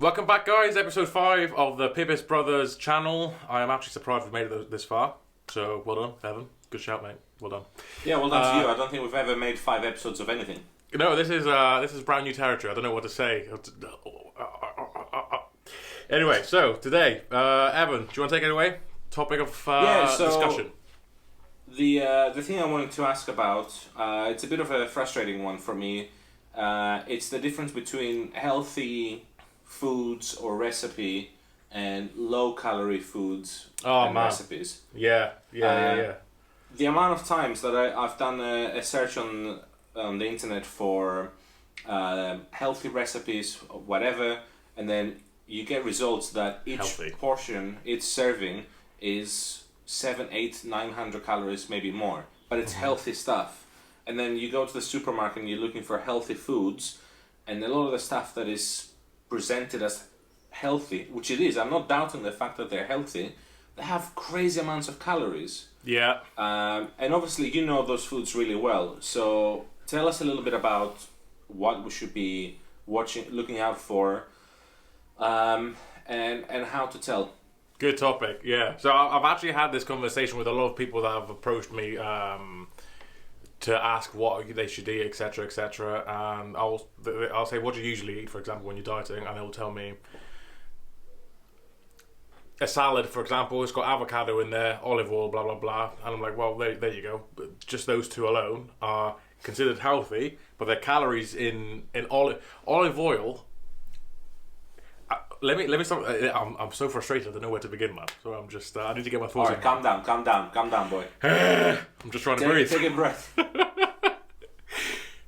Welcome back, guys. Episode 5 of the Pipis Brothers channel. I am actually surprised we've made it this far. So, well done, Evan. Good shout, mate. Well done. Yeah, well done to you. I don't think we've ever made 5 episodes of anything. No, this is brand new territory. I don't know what to say. Anyway, so today, Evan, do you want to take it away? Topic of discussion. The thing I wanted to ask about, it's a bit of a frustrating one for me. It's the difference between healthy foods or recipe and low-calorie foods and recipes. Yeah. The amount of times that I've done a search on the internet for healthy recipes, whatever, and then you get results that each portion, each serving, is 700, 800, 900 calories, maybe more. But it's healthy stuff. And then you go to the supermarket and you're looking for healthy foods, and a lot of the stuff that is presented as healthy, which it is, I'm not doubting the fact that they're healthy, they have crazy amounts of calories. Yeah. And obviously you know those foods really well. So tell us a little bit about what we should be looking out for, and how to tell. Good topic, yeah. So I've actually had this conversation with a lot of people that have approached me to ask what they should eat, etc., etc. And I'll say, what do you usually eat, for example, when you're dieting? And they'll tell me a salad, for example, it's got avocado in there, olive oil, blah, blah, blah. And I'm like, well, there you go. Just those two alone are considered healthy, but their calories in olive oil. Let me stop. I'm so frustrated. I don't know where to begin, man. So I'm just. I need to get my thoughts. All right, calm down, boy. I'm just trying to breathe. Take a breath.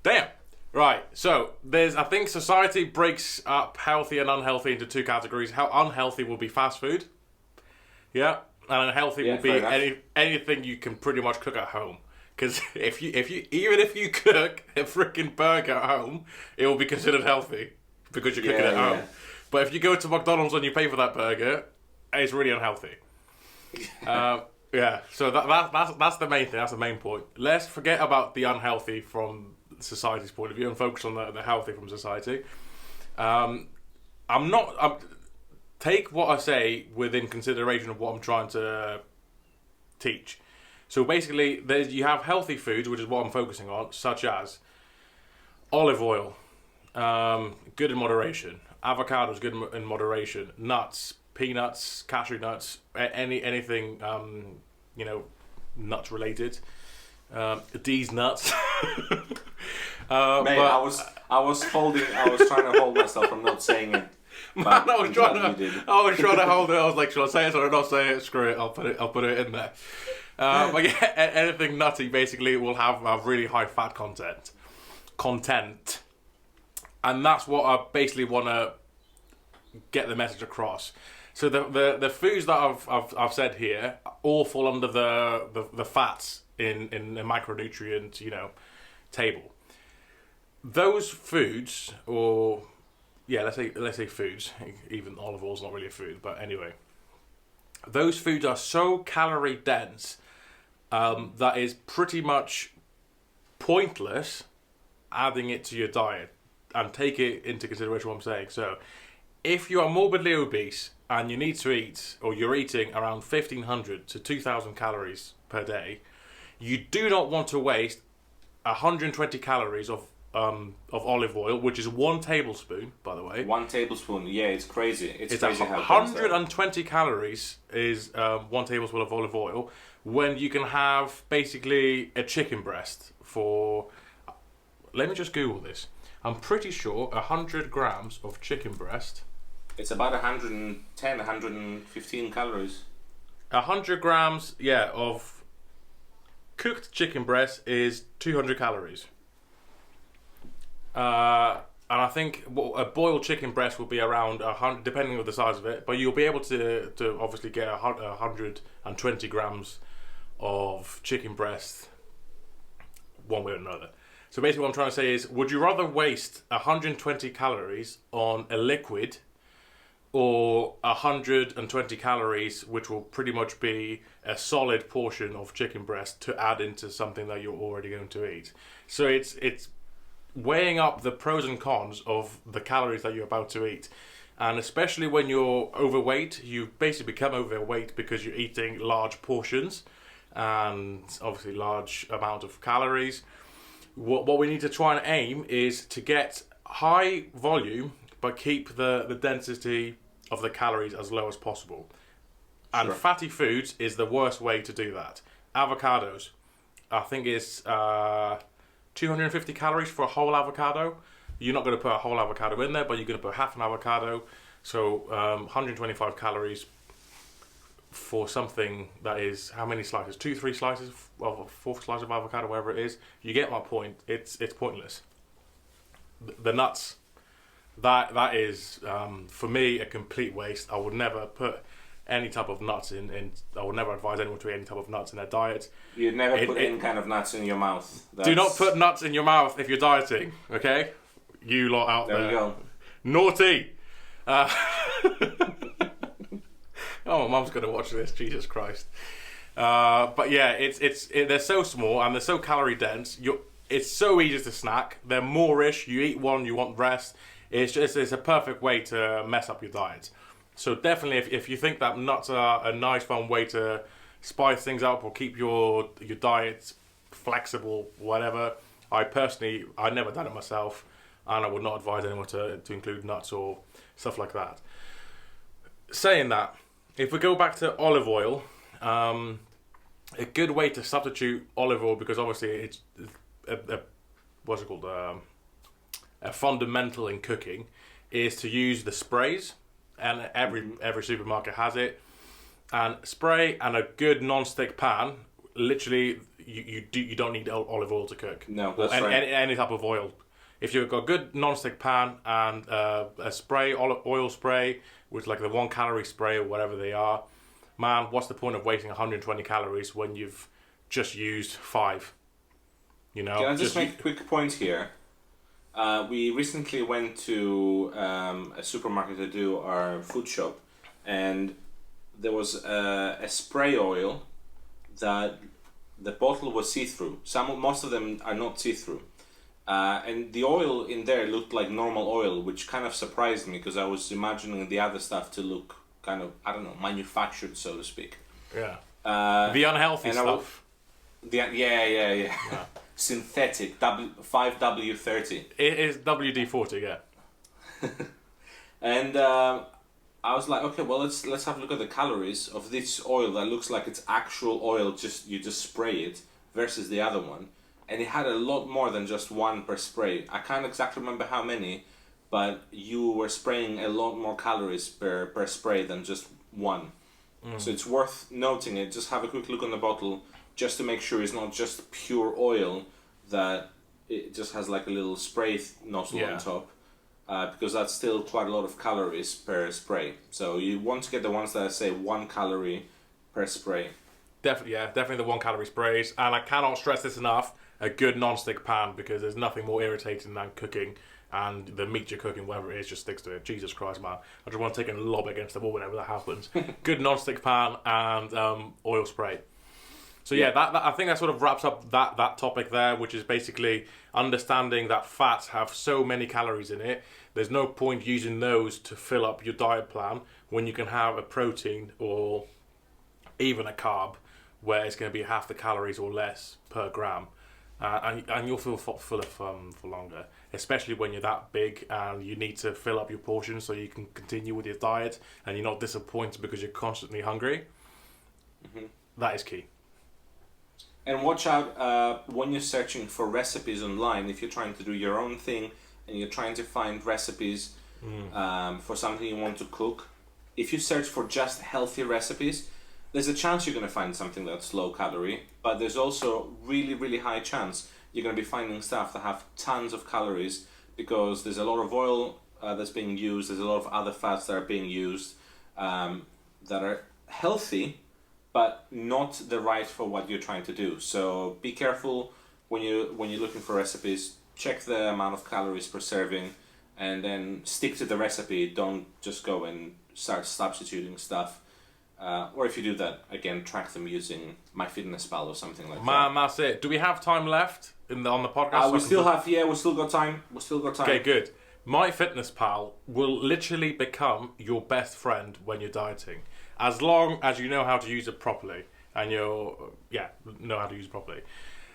Damn. Right. So I think society breaks up healthy and unhealthy into 2 categories. How unhealthy will be fast food. Yeah, and unhealthy will be anything you can pretty much cook at home. Because if you even if you cook a freaking burger at home, it will be considered healthy because you're cooking it at home. But if you go to McDonald's and you pay for that burger, it's really unhealthy. Yeah, so that's the main thing. That's the main point. Let's forget about the unhealthy from society's point of view and focus on the healthy from society. Take what I say within consideration of what I'm trying to teach. So basically, you have healthy foods, which is what I'm focusing on, such as olive oil, good in moderation. Avocado is good in moderation. Nuts, peanuts, cashew nuts, anything nuts related. These nuts. Mate, I was trying to hold myself from not saying it. Man, I was trying to hold it. I was like, should I say it or not say it? Screw it. I'll put it in there. But yeah, anything nutty basically will have a really high fat content. And that's what I basically want to get the message across. So the foods that I've said here all fall under the fats in the micronutrient table. Those foods, or let's say foods. Even olive oil is not really a food, but anyway, those foods are so calorie dense that is pretty much pointless adding it to your diet. And take it into consideration what I'm saying. So, if you are morbidly obese and you need to eat, or you're eating around 1,500 to 2,000 calories per day, you do not want to waste 120 calories of olive oil, which is 1 tablespoon, by the way. 1 tablespoon, yeah, it's crazy. It's crazy how 120 calories is 1 tablespoon of olive oil, when you can have basically a chicken breast for. Let me just Google this. I'm pretty sure 100 grams of chicken breast. It's about 110, 115 calories. 100 grams, of cooked chicken breast is 200 calories. And I think a boiled chicken breast will be around 100, depending on the size of it. But you'll be able to obviously get 120 grams of chicken breast one way or another. So basically what I'm trying to say is, would you rather waste 120 calories on a liquid or 120 calories, which will pretty much be a solid portion of chicken breast to add into something that you're already going to eat? So it's weighing up the pros and cons of the calories that you're about to eat. And especially when you're overweight, you basically become overweight because you're eating large portions and obviously large amount of calories. What we need to try and aim is to get high volume but keep the density of the calories as low as possible. And Sure. fatty foods is the worst way to do that. Avocados, I think it's 250 calories for a whole avocado. You're not going to put a whole avocado in there, but you're going to put half an avocado. So 125 calories for something that is, how many slices? 2-3 slices, well, 4 slices of avocado, whatever it is. You get my point. It's pointless. The nuts, that is, for me, a complete waste. I would never put any type of nuts in. I would never advise anyone to eat any type of nuts in their diet. You'd never put any kind of nuts in your mouth. Do not put nuts in your mouth if you're dieting, okay? You lot out there. There you go. Naughty! Oh, my mum's going to watch this, Jesus Christ. But yeah, they're so small and they're so calorie dense. It's so easy to snack. They're moreish. You eat one, you want the rest. It's a perfect way to mess up your diet. So definitely, if you think that nuts are a nice, fun way to spice things up or keep your diet flexible, whatever, I never done it myself, and I would not advise anyone to include nuts or stuff like that. Saying that, if we go back to olive oil, a good way to substitute olive oil, because obviously it's what's it called, a fundamental in cooking, is to use the sprays. And every supermarket has it. And spray and a good non-stick pan. Literally, you don't need olive oil to cook. No, that's right. Any type of oil. If you've got a good non-stick pan and a spray, oil spray, with like the 1 calorie spray or whatever they are, man, what's the point of wasting 120 calories when you've just used 5? You know. Can I just make a quick point here? We recently went to a supermarket to do our food shop, and there was a spray oil that the bottle was see-through. Most of them are not see-through, and the oil in there looked like normal oil, which kind of surprised me because I was imagining the other stuff to look kind of, I don't know, manufactured, so to speak. Yeah. The unhealthy stuff. Yeah. Synthetic 5W30. It is WD-40, yeah. And I was like, okay, well let's have a look at the calories of this oil that looks like it's actual oil. You just spray it versus the other one, and it had a lot more than just 1 per spray. I can't exactly remember how many, but you were spraying a lot more calories per spray than just 1. So it's worth noting it. Just have a quick look on the bottle, just to make sure it's not just pure oil, that it just has like a little spray nozzle on top, because that's still quite a lot of calories per spray. So you want to get the ones that say 1 calorie per spray. Definitely the 1 calorie sprays. And I cannot stress this enough, a good non-stick pan, because there's nothing more irritating than cooking and the meat you're cooking, whatever it is, just sticks to it. Jesus Christ, man. I just want to take a lob against the wall whenever that happens. Good non-stick pan and oil spray. So yeah, that I think that sort of wraps up that topic there, which is basically understanding that fats have so many calories in it. There's no point using those to fill up your diet plan when you can have a protein or even a carb where it's going to be half the calories or less per gram. And you'll feel fuller for longer, especially when you're that big and you need to fill up your portions so you can continue with your diet and you're not disappointed because you're constantly hungry. Mm-hmm. That is key. And watch out when you're searching for recipes online, if you're trying to do your own thing and you're trying to find recipes for something you want to cook. If you search for just healthy recipes, there's a chance you're going to find something that's low calorie, but there's also really, really high chance you're going to be finding stuff that have tons of calories, because there's a lot of oil that's being used, there's a lot of other fats that are being used that are healthy, but not the right for what you're trying to do. So be careful when you're looking for recipes. Check the amount of calories per serving, and then stick to the recipe. Don't just go and start substituting stuff. Or if you do that, again, track them using MyFitnessPal or something like that. Man, that's it. Do we have time left on the podcast? We still got time. Okay, good. MyFitnessPal will literally become your best friend when you're dieting, as long as you know how to use it properly and know how to use it properly.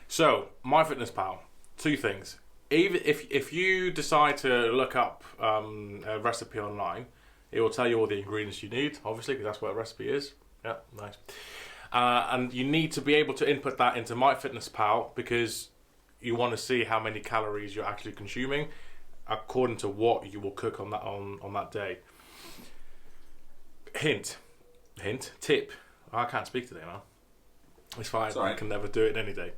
So MyFitnessPal, two things. Even if you decide to look up a recipe online, it will tell you all the ingredients you need, obviously, because that's what a recipe is. Yeah, nice. And you need to be able to input that into MyFitnessPal because you want to see how many calories you're actually consuming according to what you will cook on that day. Tip. I can't speak today, man. It's fine. Sorry. I can never do it any day.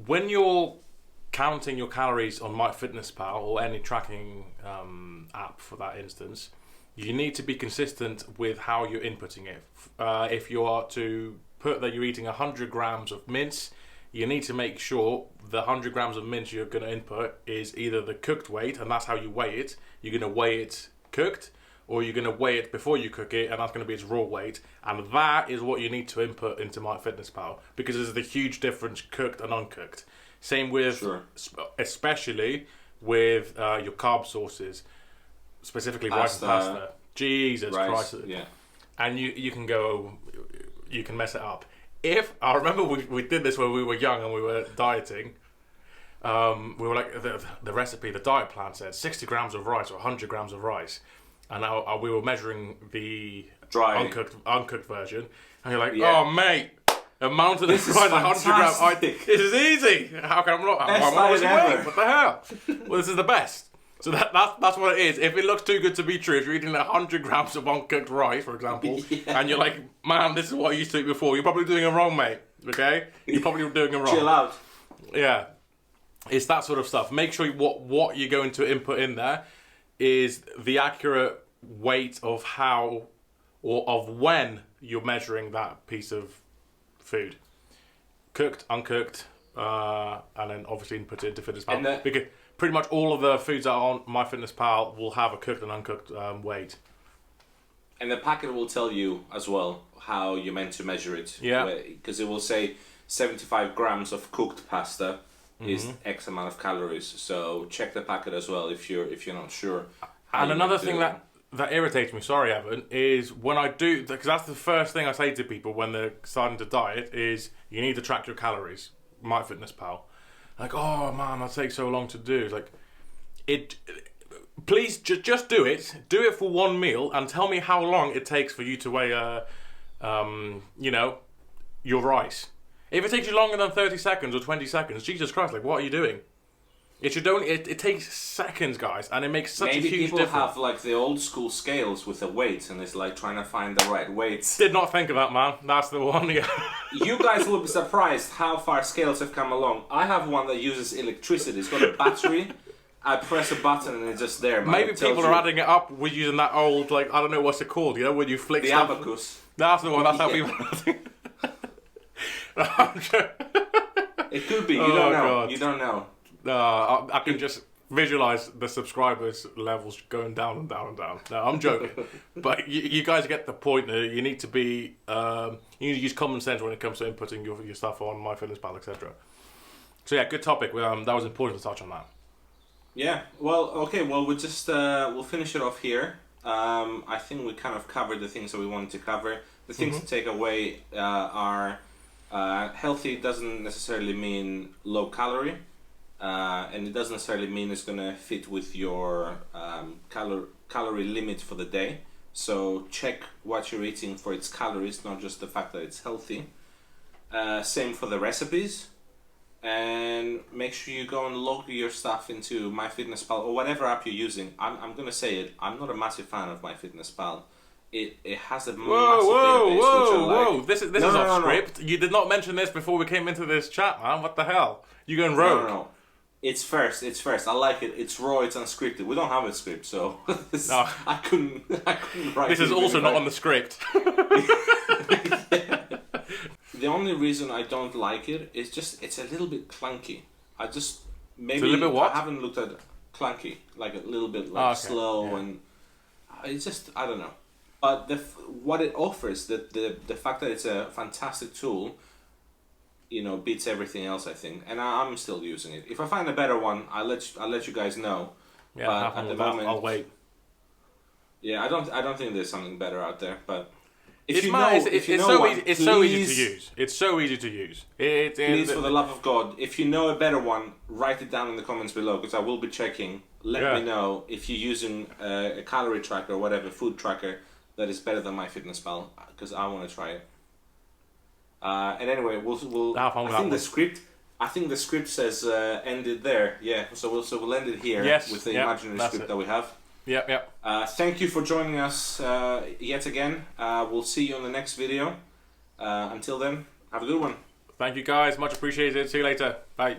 When you're counting your calories on MyFitnessPal or any tracking app for that instance, you need to be consistent with how you're inputting it. If you are to put that you're eating 100 grams of mince, you need to make sure the 100 grams of mince you're going to input is either the cooked weight, and that's how you weigh it. You're going to weigh it cooked, or you're going to weigh it before you cook it, and that's going to be its raw weight. And that is what you need to input into MyFitnessPal, because there's a huge difference cooked and uncooked. Same with, especially with your carb sources, specifically rice and pasta. Jesus Christ. Yeah. And you can mess it up. If I remember, we did this when we were young and we were dieting. We were like the recipe, the diet plan said 60 grams of rice or 100 grams of rice, and we were measuring the dry uncooked version, and you're like, oh mate, a mountain of rice, 100 grams. This is easy. How can I not? I'm always away. What the hell? Well, this is the best. So that's what it is. If it looks too good to be true, if you're eating 100 grams of uncooked rice, for example, and you're like, man, this is what I used to eat before, you're probably doing it wrong, mate. Okay? You're probably doing it wrong. Chill out. Yeah. It's that sort of stuff. Make sure what you're going to input in there is the accurate weight of how or of when you're measuring that piece of food. Cooked, uncooked, and then obviously input it into FitnessPal. Because pretty much all of the foods that are on MyFitnessPal will have a cooked and uncooked weight. And the packet will tell you as well how you're meant to measure it. Yeah. Because it will say 75 grams of cooked pasta is X amount of calories. So check the packet as well if you're not sure. And another thing that irritates me, sorry Evan, is when I do, because that's the first thing I say to people when they're starting to diet is you need to track your calories. MyFitnessPal. Like, oh man, that takes so long to do. It's like, please just do it. Do it for one meal and tell me how long it takes for you to weigh your rice. If it takes you longer than 30 seconds or 20 seconds, Jesus Christ, like what are you doing? It takes seconds, guys, and it makes such a huge difference. Maybe people have like the old school scales with the weights, and it's like trying to find the right weights. Did not think of that, man. That's the one. Yeah. You guys will be surprised how far scales have come along. I have one that uses electricity. It's got a battery. I press a button and it's just there. Man. Maybe people are adding it up with using that old, like, I don't know what's it called, you know, when you flick the stuff. abacus. That's the one. That's how people. It could be. You don't know. God. You don't know. I can just visualize the subscribers levels going down and down and down. No, I'm joking. But you guys get the point. You need to be, you need to use common sense when it comes to inputting your stuff on MyFitnessPal, etc. So yeah, good topic. That was important to touch on that. Yeah. Well, okay. Well, we'll just we'll finish it off here. I think we kind of covered the things that we wanted to cover. The things to take away are healthy doesn't necessarily mean low calorie. And it doesn't necessarily mean it's going to fit with your calorie limit for the day. So check what you're eating for its calories, not just the fact that it's healthy. Same for the recipes. And make sure you go and log your stuff into MyFitnessPal or whatever app you're using. I'm going to say it. I'm not a massive fan of MyFitnessPal. It has a massive database, which I like. This is off script. You did not mention this before we came into this chat, man. What the hell? You going rogue? No. It's first. I like it. It's raw. It's unscripted. We don't have a script, so no. I couldn't write. This is also not on the script. The only reason I don't like it is just it's a little bit clunky. Maybe it's a little bit what? I haven't looked at clunky, like a little bit slow, and it's just I don't know. But what it offers, the fact that it's a fantastic tool, beats everything else, I think, and I'm still using it. If I find a better one, I'll let you guys know. Yeah, but have fun at the with that. moment, I'll wait. Yeah, I don't think there's something better out there. But if It's you my- know, it's, if you it's know so one, easy. It's so easy to please- use. It's so easy to use. Please, for the love of God, if you know a better one, write it down in the comments below because I will be checking. Let me know if you're using a calorie tracker or whatever, food tracker, that is better than MyFitnessPal because I want to try it. And anyway, we'll Have fun with I think that the script says end it there. Yeah, so we'll end it here with the imaginary script that we have. Yep, yep. Thank you for joining us yet again. We'll see you on the next video. Until then, have a good one. Thank you guys. Much appreciated. See you later. Bye.